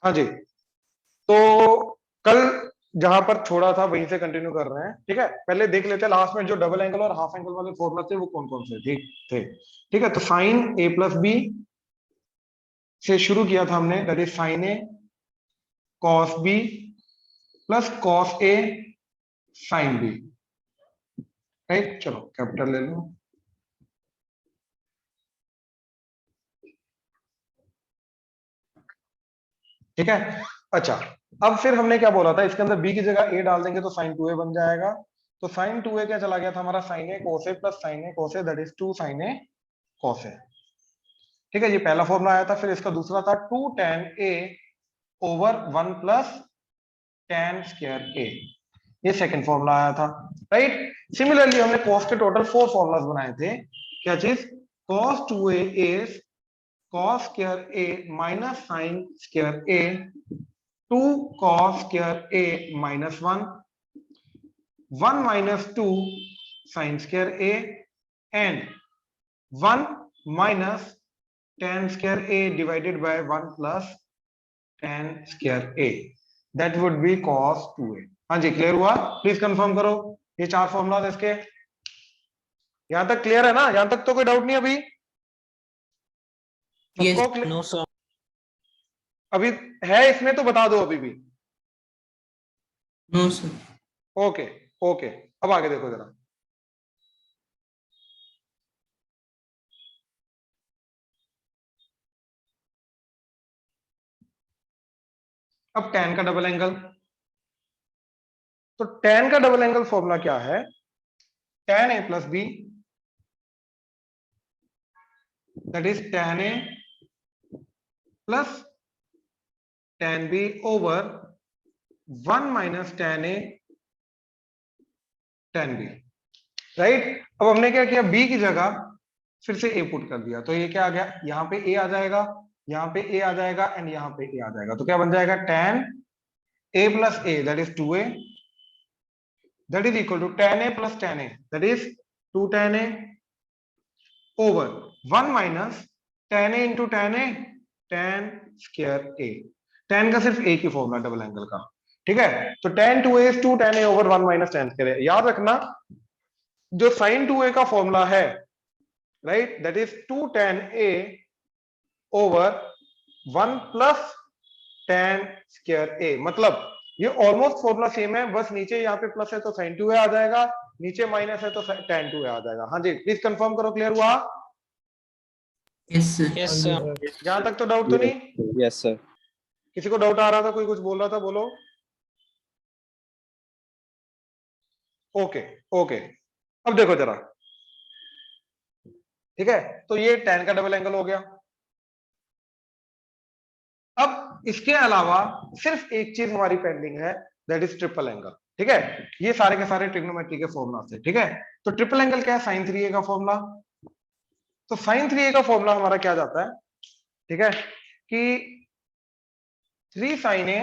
हाँ जी, तो कल जहां पर छोड़ा था वहीं से कंटिन्यू कर रहे हैं। ठीक है, पहले देख लेते हैं लास्ट में जो डबल एंगल और हाफ एंगल वाले फॉर्मूला थे वो कौन कौन से ठीक थे। ठीक है, तो साइन ए प्लस बी से शुरू किया था हमने, that is sine A cos B plus cos A sine B. Right, चलो कैपिटल ले लो। ठीक है, अच्छा, अब फिर हमने क्या बोला था, इसके अंदर बी की जगह ए डाल देंगे तो साइन टू ए बन जाएगा। तो साइन टू ए क्या चला गया था हमारा, sine A cos A plus sine A cos A, that is two sine A cos A. ठीक है, ये पहला फॉर्मूला आया था। फिर इसका दूसरा था two tan A over one plus tan square A, ये सेकंड फॉर्मूला आया था। राइट, सिमिलरली हमने कॉस के टोटल फोर फॉर्मूलाज बनाए थे। क्या चीज, cos two A is cos square A minus sine square A two cos square A minus one, one minus two sine square A and one minus tan square a divided by 1 plus tan square a, that would be cos 2a। हाँ जी, clear हुआ? Please confirm करो, ये चार formula इसके। यहां तक clear है ना? यहां तक तो कोई डाउट नहीं अभी? Yes, सबको no sir. अभी है इसमें तो बता दो अभी भी। No sir. ओके, ओके, अब आगे देखो जरा। अब tan का डबल एंगल, तो tan का डबल एंगल फॉर्मूला क्या है, tan a plus B, that is tan a plus tan b over one minus tan a tan b। Right, अब हमने क्या किया, b की जगह फिर से a पुट कर दिया, तो ये क्या आ गया, यहाँ पे a आ जाएगा, यहाँ पे a आ जाएगा एंड यहाँ पे a आ जाएगा। तो क्या बन जाएगा, tan a plus a that is 2a, that is equal to tan a plus tan a that is 2 tan a over 1 minus tan a into tan a tan square a। tan का सिर्फ एक ही formula double angle का। ठीक है, तो tan 2a is 2 tan a over 1 minus tan square a। याद रखना, जो sin 2a का फॉर्मूला है, right, that is 2 tan a over 1 plus tan square a। मतलब ये ऑलमोस्ट फॉर्मूला सेम है, बस नीचे यहाँ पे प्लस है तो sin 2a आ जाएगा, नीचे माइनस है तो tan 2a आ जाएगा। हाँ जी, प्लीज कंफर्म करो, क्लियर हुआ? Yes sir. Yes sir. यहां तक तो डाउट तो नहीं? Yes sir. किसी को डाउट आ रहा था, कोई कुछ बोल रहा था, बोलो। ओके, ओके, अब देखो जरा। ठीक है, तो ये tan का डबल एंगल हो गया। अब इसके अलावा सिर्फ एक चीज हमारी पेंडिंग है, दैट इज ट्रिपल एंगल। ठीक है, ये सारे के सारे ट्रिग्नोमेट्री के फॉर्मूला थे। ठीक है, तो ट्रिपल एंगल क्या है, साइन 3a का फॉर्मूला। तो साइन 3a का फॉर्मूला हमारा क्या जाता है, ठीक है, कि 3 sin a,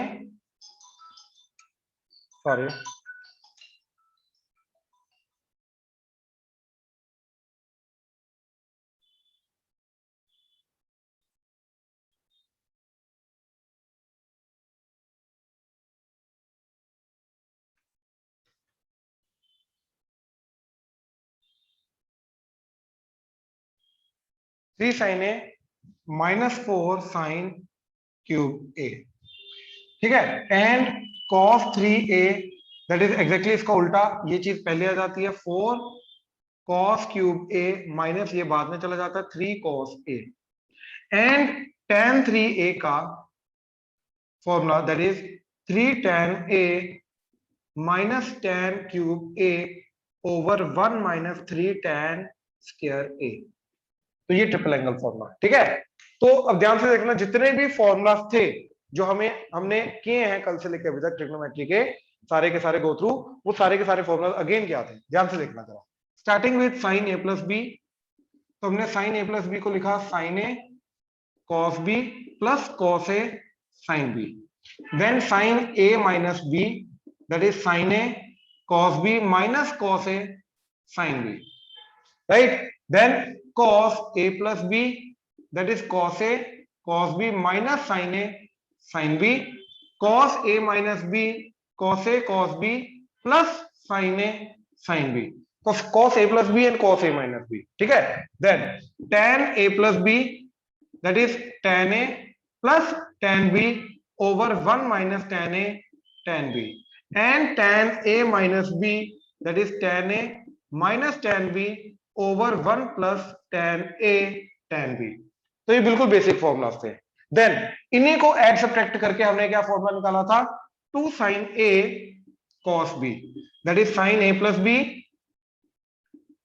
sorry, three sine A minus 4 sine cube A. ठीक है, and cos 3a, that is exactly इसका उल्टा, ये चीज पहले आ जाती है 4 कॉस क्यूब ए माइनस ये बाद में चला जाता है 3 cos A, and tan 3a का formula that is 3 tan a minus tan cube a over 1 minus 3 tan square a। तो ये ट्रिपल एंगल फॉर्मूला। ठीक है, तो अब ध्यान से देखना, जितने भी फॉर्मूलाज थे जो हमने किए हैं कल से लेकर अभी तक ट्रिग्नोमेट्री के, सारे के सारे गो थ्रू, वो सारे के सारे फॉर्मूला अगेन क्या थे, ध्यान से देखना जरा। Starting with sine A plus B, तो हमने साइन ए प्लस बी को लिखा sine A cos B plus cos A sine B, then sine A minus B, that is sine A cos B minus cos A sine B, right, then cos a plus b, that is cos a cos b minus sin a sine B, cos A minus B cos A cos B plus sine A sine B, तो cos a plus b and cos a minus b, ठीक है। then tan a plus b, that is tan a plus tan b over 1 minus tan a tan b, and tan a minus b, that is tan a minus tan b over 1 plus tan a tan b। तो ये बिल्कुल basic formulas थे। Then इन्हीं को add subtract करके हमने क्या formula निकाला था, 2 sin a cos b, that is sin a plus b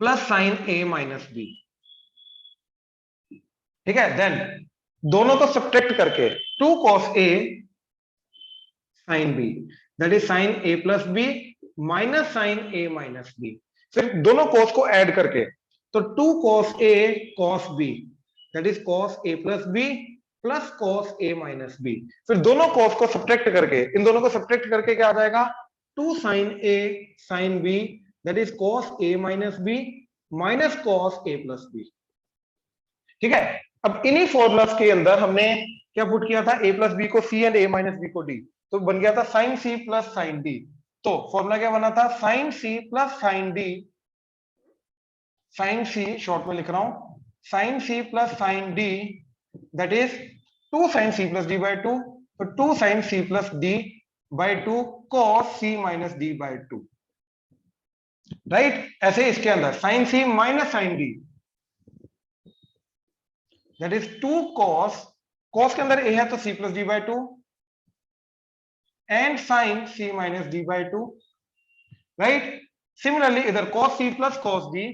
plus sine A minus b, ठीक है। देन दोनों को सब्ट्रैक्ट करके 2 cos a sin b, that is sin a plus b minus sin a minus b, फिर दोनों cos को add करके तो 2 cos a cos b, that is cos a plus b plus cos a minus b, फिर दोनों cos को subtract करके, इन दोनों को सब्ट्रैक्ट करके क्या आ जाएगा, 2 sin a sin b, that is cos a minus b minus cos a plus b, ठीक है। अब इन्हीं फॉर्मूलास के अंदर हमने क्या पुट किया था, a प्लस बी को c and a minus b को d, तो बन गया था sin c plus sin d। तो फॉर्मूला क्या बना था, sin c plus sin d, sin c short में लिख रहा हूं, sin c plus sin d, that is 2 sin c plus d by 2, तो 2 sin c plus d by 2 cos c minus d by 2, right. ऐसे इसके अंदर sin c minus sin d, that is 2 cos के अंदर a है तो c plus d by 2 and sin c minus d by 2, right. Similarly इधर cos c plus cos d,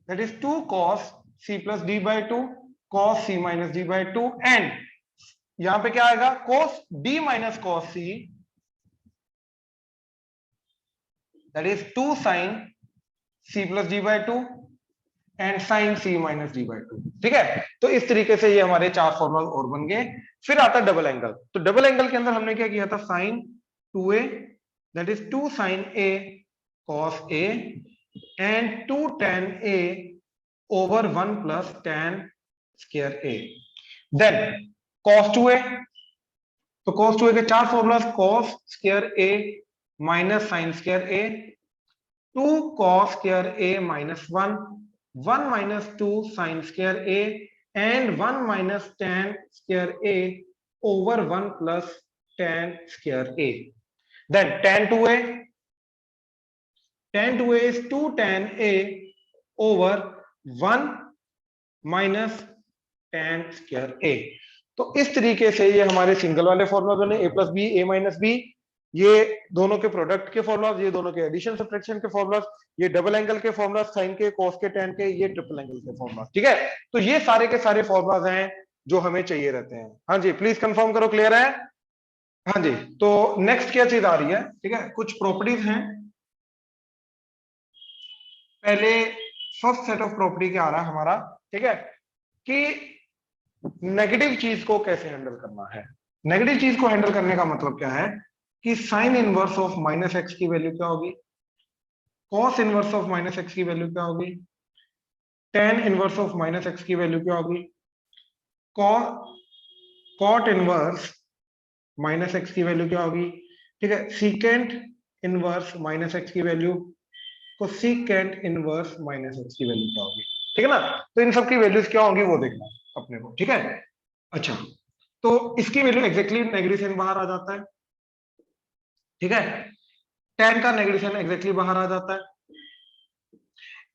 that is 2 cos c plus d by 2 cos c minus d by 2, and यहां पे क्या आएगा, cos d minus cos c, that is 2 sin c plus d by 2 and sin c minus d by 2, ठीक है। तो इस तरीके से ये हमारे 4 फॉर्मूला और बन गए। फिर आता डबल एंगल, तो डबल एंगल के अंदर हमने क्या किया था, sin 2a, that is 2 sin a cos a and 2 tan a over 1 plus tan square a, then cos 2a, तो cos 2a के 4 formula, cos square a minus sine square a, 2 cos square a minus 1, 1 minus 2 sin square a and 1 minus tan square a over 1 plus tan square a, then tan 2a, tan 2a is 2 tan a over 1 minus tan square a। तो इस तरीके से ये हमारे single वाले formula बने, a plus b, a minus b, ये दोनों के प्रोडक्ट के फॉर्मूलास, ये दोनों के एडिशन सब्ट्रैक्शन के फॉर्मूलास, ये डबल एंगल के फॉर्मूलास, साइन के, कॉस के, टैन के, ये ट्रिपल एंगल के फॉर्मूलास, ठीक है। तो ये सारे के सारे फॉर्मूलास हैं जो हमें चाहिए रहते हैं। हाँ जी, प्लीज कंफर्म करो, क्लियर है। हाँ जी, तो नेक्स्ट क्या चीज आ रही है, ठीक है, कुछ प्रॉपर्टीज हैं। पहले फर्स्ट सेट ऑफ प्रॉपर्टी क्या आ रहा है हमारा, ठीक है, कि नेगेटिव चीज को कैसे हैंडल करना है। नेगेटिव चीज को हैंडल करने का मतलब क्या है कि sine inverse of minus x की वैल्यू क्या होगी, cos inverse of minus x की वैल्यू क्या होगी, tan inverse of minus x की वैल्यू क्या होगी, कॉट इनवर्स माइनस एक्स की वैल्यू क्या होगी, ठीक है, सीकेंट इनवर्स माइनस एक्स की वैल्यू, तो सीकेंट इनवर्स माइनस एक्स की वैल्यू क्या होगी, ठीक है ना। तो इन सब की वैल्यूज क्या होंगी वो देखना अपने को, ठीक है। अच्छा, तो इसकी वैल्यू एग्जैक्टली नेगेटिव साइन बाहर आ जाता है, ठीक है, tan का नेगेटिव साइन एग्जैक्टली बाहर आ जाता है,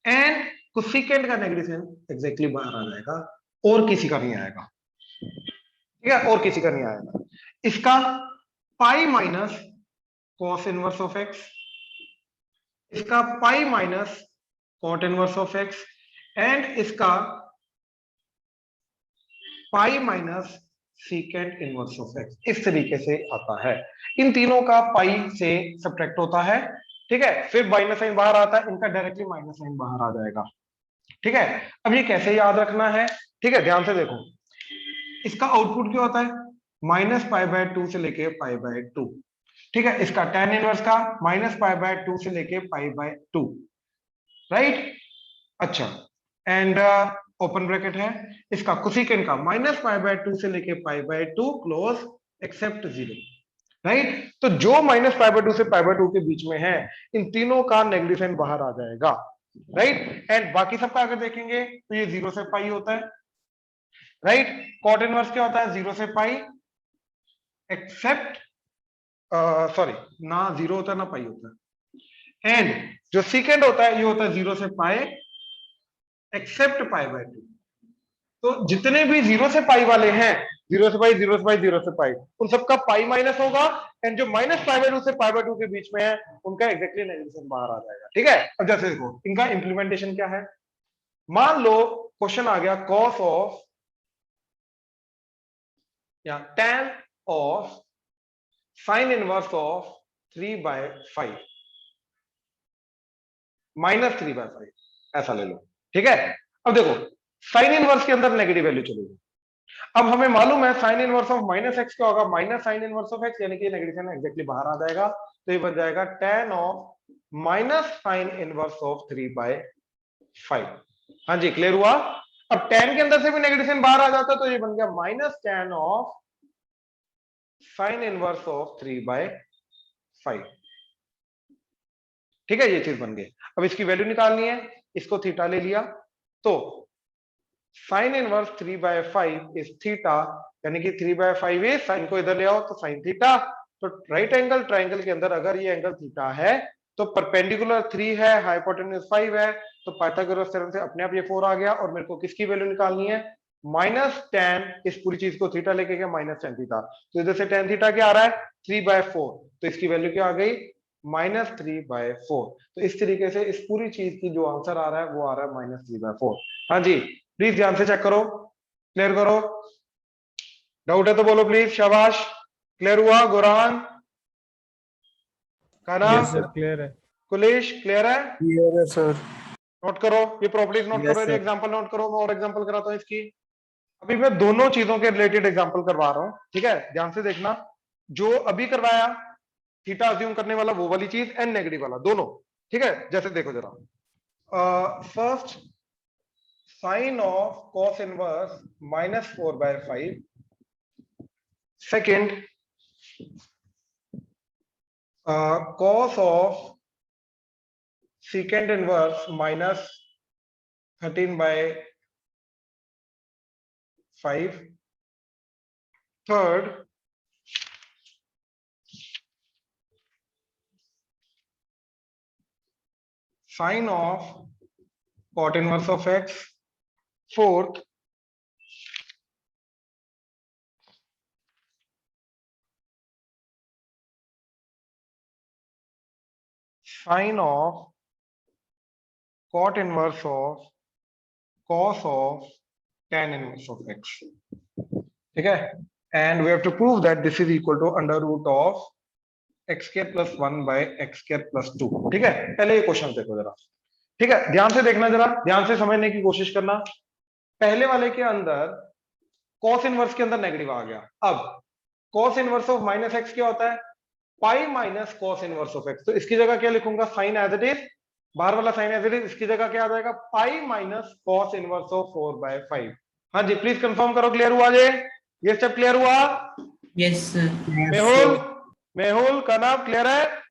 एंड कोसेकेंट का नेगेटिव साइन एग्जैक्टली बाहर आ जाएगा, और किसी का नहीं आएगा, ठीक है, और किसी का नहीं आएगा। इसका pi minus cos inverse of X, इसका pi minus cot inverse of X, and इसका pi minus secant inverse of X, इस तरीके से आता है। इन तीनों का पाई से सब्ट्रैक्ट होता है, ठीक है, फिर माइनस साइन बाहर आता है, इनका डायरेक्टली माइनस साइन बाहर आ जाएगा, ठीक है। अब ये कैसे याद रखना है, ठीक है, ध्यान से देखो, इसका आउटपुट क्या होता है, माइनस पाई बाय 2 से लेके पाई बाय 2, ठीक है, इसका tan इनवर्स का माइनस पाई बाय 2 से लेके पाई बाय 2, राइट। अच्छा, एंड ओपन ब्रैकेट है, इसका कोसेकेंट का -π/2 से लेके π/2 क्लोज एक्सेप्ट 0, राइट। तो जो -π/2 से π/2 के बीच में है, इन तीनों का नेगेटिव साइन बाहर आ जाएगा, राइट। एंड बाकी सबका अगर देखेंगे तो ये 0 से पाई होता है, राइट। कॉट इनवर्स क्या होता है, 0 से पाई एक्सेप्ट, सॉरी, ना 0 होता है ना पाई होता है। एंड जो सीकेंड होता है ये होता है 0 से पाई एक्सेप्ट π/2। तो जितने भी 0 से पाई वाले हैं, 0 से पाई, 0 से पाई, 0 से पाई, उन सबका पाई माइनस होगा, एंड जो -π/2 से π/2 के बीच में है उनका एग्जैक्टली नेगेटिव बाहर आ जाएगा, ठीक है। अब जैसे देखो इनका इंप्लीमेंटेशन क्या है, मान लो क्वेश्चन आ गया कॉस ऑफ या tan of sine inverse of 3/5 -3/5, ऐसा ले लो, ठीक है। अब देखो साइन इनवर्स के अंदर नेगेटिव वैल्यू चलेगी। अब हमें मालूम है साइन इनवर्स ऑफ -x क्या होगा, minus sine inverse of x, यानी कि नेगेटिव साइन एग्जैक्टली बाहर आ जाएगा। तो ये बन जाएगा tan of minus sine inverse of 3/5। हाँ जी, क्लियर हुआ। अब tan के अंदर से भी नेगेटिव साइन बाहर आ जाता है, तो ये बन गया -tan of sine inverse of 3/5, ठीक है। ये चीज बन गई। अब इसकी वैल्यू निकालनी है, इसको थीटा ले लिया, तो साइन इनवर्स 3/5 इज थीटा, यानी कि 3/5 इज, साइन को इधर ले आओ तो साइन थीटा। तो राइट एंगल ट्राइंगल के अंदर अगर ये एंगल थीटा है तो परपेंडिकुलर 3 है, हाइपोटेन्यूज 5 है, तो पाइथागोरस थ्योरम से अपने आप ये 4 आ गया। और मेरे को किसकी वैल्यू निकालनी है, -tan, इस पूरी चीज को थीटा लेके गया -tan थीटा, तो इधर से tan थीटा क्या आ रहा है 3/4, तो इसकी वैल्यू क्या आ गई -3/4। तो इस तरीके से इस पूरी चीज की जो आंसर आ रहा है वो आ रहा है -3/4। हाँ जी, प्लीज ध्यान से चेक करो, क्लियर करो, डाउट है तो बोलो प्लीज, शाबाश। क्लियर हुआ, गुरहान, काना, यस सर, क्लियर है। कुलेश, क्लियर है। क्लियर है सर। नोट करो ये प्रॉपर्टीज, नोट Yes, करो, ये sir. एग्जांपल नोट करो, मैं और एग्जांपल कराता हूँ इसकी। अभी मैं दोनों चीजों के रिलेटेड एग्जांपल करवा रहा हूँ, ठीक है, ध्यान से देखना। जो अभी करवाया थीटा अज्यूम करने वाला वो वाली चीज, एंड नेगेटिव वाला, दोनों, ठीक है। जैसे देखो जरा, first sine of cos inverse -4/5, second cos of secant inverse -13/5, third sine of cot inverse of x, fourth sine of cot inverse of cos of tan inverse of x, ठीक है। And we have to prove that this is equal to under root of x²+1/x²+2, ठीक है। पहले ये question देखो जरा, ठीक है, ध्यान से देखना, जरा ध्यान से समझने की कोशिश करना। पहले वाले के अंदर cos इनवर्स के अंदर नेगेटिव आ गया। अब cos इनवर्स ऑफ -x क्या होता है, pi minus cos inverse of x। तो इसकी जगह क्या लिखूंगा, साइन एज इट इज, बाहर वाला साइन एज इट इज, इसकी जगह क्या आ जाएगा, pi minus cos inverse of 4/5। हाँ जी, प्लीज कंफर्म करो, क्लियर हुआ ये स्टेप क्लियर हुआ। yes sir. मेहुल, मेहुल का नाम क्लियर है,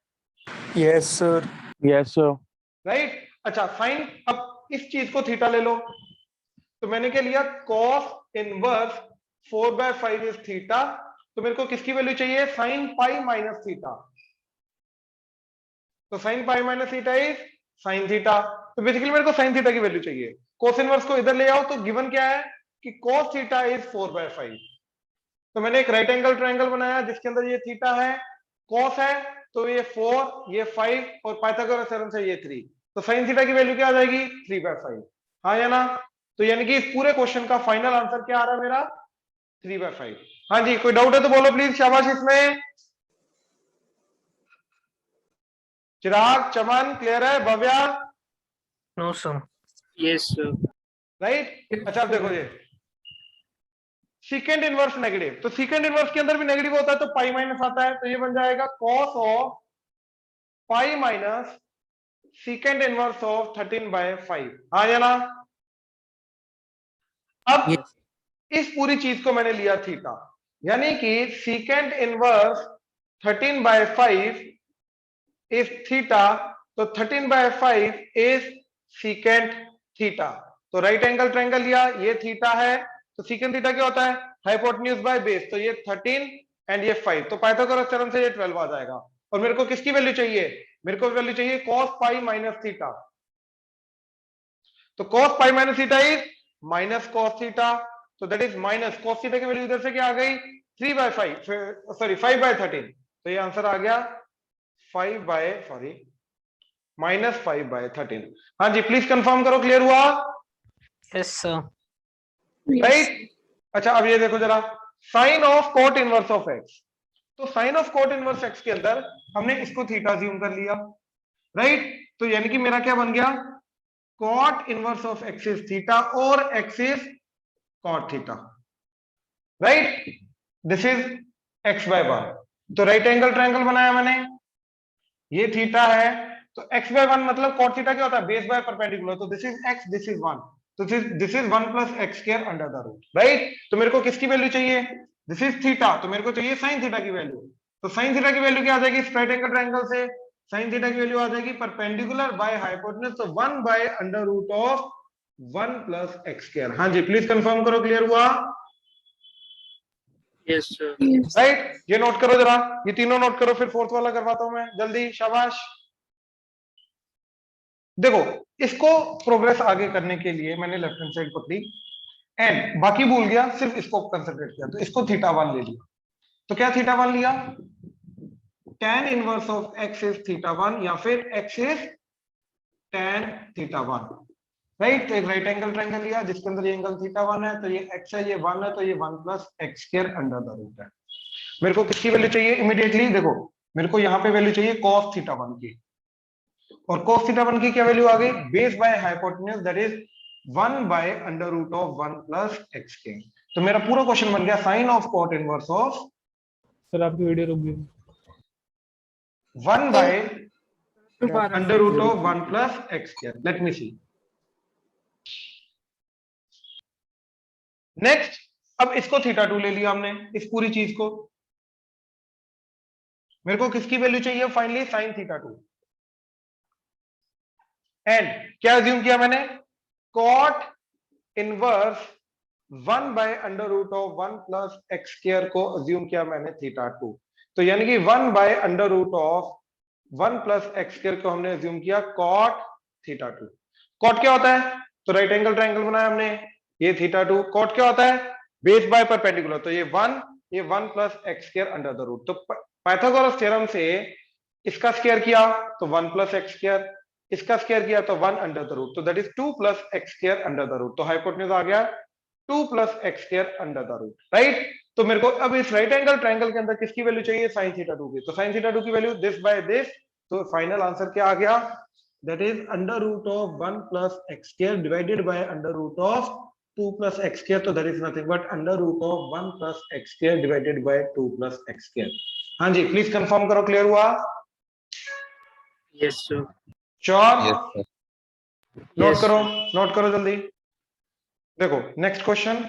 yes sir. Yes sir. Right. अच्छा, साइन, अब इस चीज को थीटा ले लो, तो मैंने क्या लिया, cos इनवर्स 4/5 इज थीटा। तो मेरे को किसकी वैल्यू चाहिए, साइन पाई माइनस थीटा। तो sine pi minus theta is sine theta. तो बेसिकली मेरे को साइन थीटा की वैल्यू चाहिए। कोस इनवर्स को इधर ले आओ, तो गिवन क्या है कि cos थीटा इज 4/5। तो मैंने एक राइट एंगल ट्रायंगल बनाया जिसके अंदर ये थीटा है, cos है, तो ये 4, ये 5, और पाइथागोरस थ्योरम से ये 3। तो साइन थीटा की वैल्यू क्या आ जाएगी, 3/5, हाँ या ना। तो यानी कि इस पूरे क्वेश्चन का फाइनल आंसर क्या आ रहा है मेरा, 3/5। हाँ जी, कोई डाउट है तो बोलो प्लीज, शाबाश इसमें। चिराग, चमन, क्लियर है, Bhavya, no sir. Yes sir. Right. अच्छा, अब देखो ये सीकेंड इनवर्स नेगेटिव, तो सीकेंड इनवर्स के अंदर भी नेगेटिव होता है तो पाई माइनस आता है, तो ये बन जाएगा cos of pi minus सीकेंड inverse of 13/5, हाँ या ना। अब Yes. इस पूरी चीज को मैंने लिया थीटा, यानी कि सीकेंट इनवर्स 13/5 इज थीटा, तो 13/5 इज सीकेंट थीटा। तो राइट एंगल ट्रायंगल लिया, ये थीटा है, तो सीकेंट थीटा क्या होता है, हाइपोटेन्यूज बाय बेस, तो ये 13 एंड ये 5, तो पाइथागोरस थ्योरम से ये 12 आ जाएगा। और मेरे को किसकी वैल्यू चाहिए, मेरे को वैल्यू चाहिए cos पाई माइनस थीटा, तो cos pi minus theta is minus cos theta, तो that is minus cos theta की वैल्यू इधर से क्या आ गई, 3/5 सॉरी 5/13, तो ये आंसर आ गया -5/13। हाँ जी प्लीज कंफर्म करो, क्लियर हुआ, Yes, sir. राइट। अच्छा अब ये देखो जरा, sine of cot inverse of X, तो sine of cot inverse X के अंदर हमने इसको थीटा ज्यूम कर लिया, राइट। तो यानी कि मेरा क्या बन गया, cot inverse of X is theta और X is cot theta, right. This is x/1, तो राइट एंगल ट्रायंगल बनाया मैंने, ये थीटा है, तो x/1 मतलब cot थीटा क्या होता है, बेस बाय परपेंडिकुलर, तो this is x, this is 1, तो this is 1 plus x square under the root, right. तो मेरे को किसकी वैल्यू चाहिए, दिस इज थीटा, तो मेरे को चाहिए साइन थीटा की वैल्यू, तो साइन थीटा की वैल्यू क्या आ जाएगी, इस राइट एंगल ट्रायंगल से साइन थीटा की वैल्यू आ जाएगी परपेंडिकुलर बाय हाइपोटेन्यूज, तो 1 by under root of 1 plus x square. हाँ जी प्लीज कंफर्म करो, क्लियर हुआ, Yes, sir. Yes. राइट। ये नोट करो जरा, ये तीनों नोट करो, फिर फोर्थ वाला करवाता हूं मैं जल्दी, शाबाश। देखो इसको प्रोग्रेस आगे करने के लिए मैंने लेफ्ट हैंड साइड पकड़ी एंड बाकी भूल गया, सिर्फ इसको कंसंट्रेट किया, तो इसको θ1 ले लिया, तो क्या θ1 लिया, tan inverse of x is θ1 या फिर x इज tan θ1, राइट। तो एक राइट एंगल ट्रायंगल लिया जिसके अंदर ये एंगल θ1 है, तो ये x है, ये 1 है, तो ये 1 plus x square under the root है। मेरे को किसकी वैल्यू चाहिए इमीडिएटली, देखो मेरे को यहाँ पे वैल्यू चाहिए cos θ1 की, और cos θ1 की क्या वैल्यू आ गई, base by hypotenuse that is 1 by under root of 1 plus x square. तो मेरा पूरा क्वेश्चन बन गया sine of cot inverse of sir आपकी वीडियो रुक गई। 1 by under root of 1 plus x square. Let me see, next अब इसको θ2 ले लिया हमने, इस पूरी चीज को, मेरे को किसकी वैल्यू चाहिए फाइनली, साइन θ2, एंड क्या अज्यूम किया मैंने, cot inverse 1 by under root of 1 plus x square को अज्यूम किया मैंने θ2, तो यानी कि 1 by under root of 1 plus x square को हमने अज्यूम किया cot θ2। cot क्या होता है, तो राइट एंगल ट्रायंगल बनाया हमने, ये θ2, cot क्या होता है, बेस बाय परपेंडिकुलर, तो ये 1 plus x square under the root, तो पाइथागोरस थ्योरम से इसका स्क्वायर किया तो 1 प्लस एक्स स्क्वायर, इसका स्क्वायर किया तो 1 अंडर द रूट, तो that is 2 plus x square under the root, तो हाइपोटेन्यूज आ गया 2 plus x square under the root, right. तो मेरे को अब इस राइट एंगल ट्रायंगल के अंदर किसकी वैल्यू चाहिए, साइन θ2 की, तो साइन θ2 की वैल्यू दिस बाय दिस, तो फाइनल आंसर क्या आ गया, that is under root of 1 plus x square divided by under root of 2 plus x square, तो that is nothing but under root of 1 plus x square divided by 2 plus x square. हाँ जी please confirm करो, clear हुआ, Yes, sir. Sure, Yes, sir. Note करो, note करो जल्दी। देखो next question,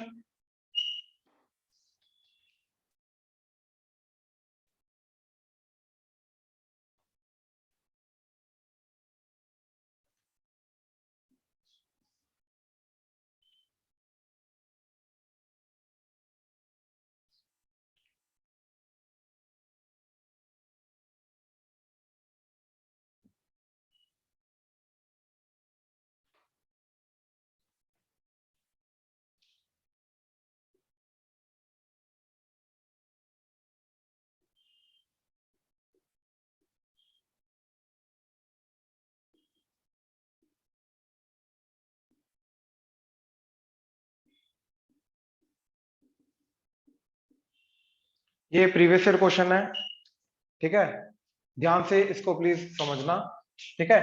ये प्रीवियस ईयर क्वेश्चन है, ठीक है, ध्यान से इसको प्लीज समझना, ठीक है।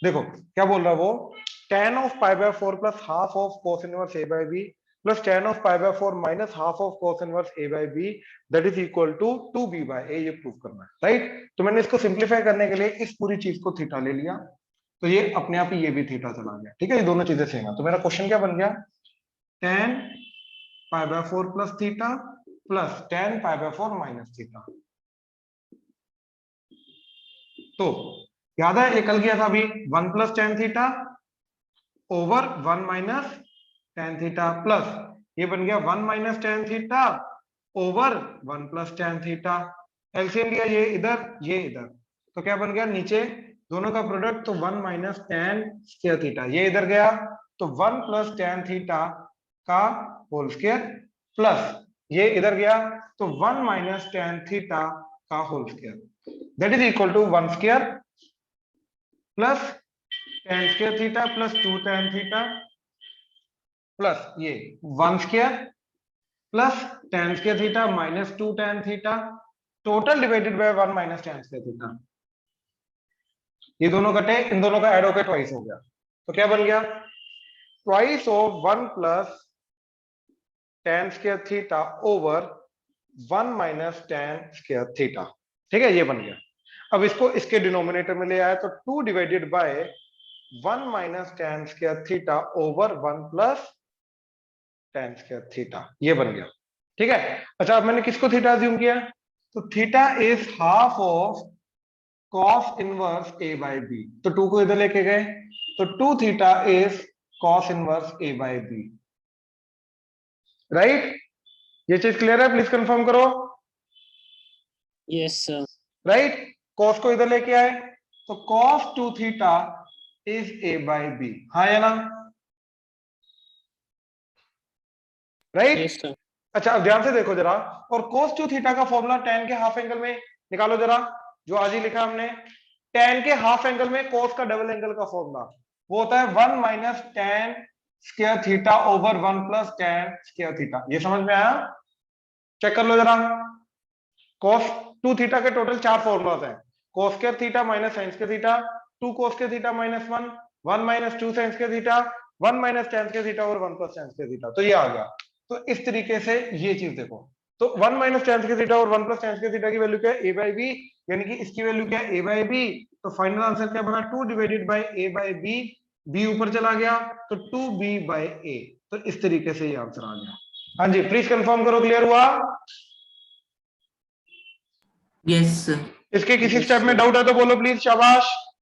देखो क्या बोल रहा है वो, tan of π/4 plus half of cos inverse a by b plus tan of π/4 minus half of cos inverse a by b that is equal to 2b by a, ये प्रूव करना है, राइट। तो मैंने इसको सिंप्लीफाई करने के लिए इस पूरी चीज को थीटा ले लिया, तो ये अपने आप ही ये भी थीटा चला गया, ठीक है, ये दोनों चीजें सेम है। तो मेरा क्वेश्चन क्या बन गया, tan pi by 4 plus theta plus tan pi by 4 minus theta. तो याद है ये कल किया था अभी 1 plus tan theta over 1 minus tan theta plus ये बन गया 1 minus tan theta over 1 plus tan theta. LCM लिया ये इधर, तो क्या बन गया नीचे दोनों का प्रोडक्ट, तो 1 माइनस tan स्क्वायर थीटा, ये इधर गया तो 1 प्लस tan थीटा का होल स्क्वायर प्लस ये इधर गया तो 1 माइनस tan थीटा का whole square, that is equal to 1 square plus tan square theta plus 2 tan theta plus ये 1 square plus tan square theta minus 2 tan theta total divided by 1 minus tan square theta. ये दोनों कटे, इन दोनों का add होकर twice हो गया, तो क्या बन गया twice of 1 plus tan square theta over 1 minus tan square theta. ठीक है, ये बन गया। अब इसको इसके डिनोमिनेटर में ले आया तो 2 divided by 1 minus tan square theta over 1 plus tan square theta, ये बन गया। ठीक है, अच्छा अब मैंने किसको थीटा अज्यूम किया, तो theta is half of cos inverse a by b, तो 2 को इधर लेके गए तो 2 theta is cos inverse a by b, right. ये चीज क्लियर है, प्लीज कंफर्म करो। Yes sir. राइट, cos को इधर लेके आए तो cos 2 theta is a by b, हाँ या ना, राइट। Yes sir. अच्छा अब ध्यान से देखो जरा, और cos 2 थीटा का फॉर्मूला tan के हाफ एंगल में निकालो जरा, जो आज ही लिखा हमने। tan के हाफ एंगल में cos का डबल एंगल का फॉर्मूला वो होता है 1 minus tan square theta over 1 plus tan square theta. ये समझ में आया, चेक कर लो जरा। cos 2 थीटा के टोटल 4 फॉर्मूलाज हैं, cos square theta minus sin square theta, 2 cos square theta minus 1, 1 minus 2 sin square theta, 1 minus tan square theta और 1 plus tan square theta, तो ये आ गया। तो इस तरीके से ये चीज देखो, तो 1 माइनस tan स्क्वायर थीटा और 1 प्लस tan स्क्वायर थीटा की वैल्यू क्या है a बाय b, यानी कि इसकी वैल्यू क्या है a बाय b, तो फाइनल आंसर क्या बना 2 divided by a by b, b ऊपर चला गया तो 2b बाय a, तो इस तरीके से ये आंसर आ गया। हाँ जी प्लीज कंफर्म करो, क्लियर हुआ। Yes sir. इसके किसी Yes, स्टेप में sir. डाउट है तो बोलो प्लीज, शाबाश।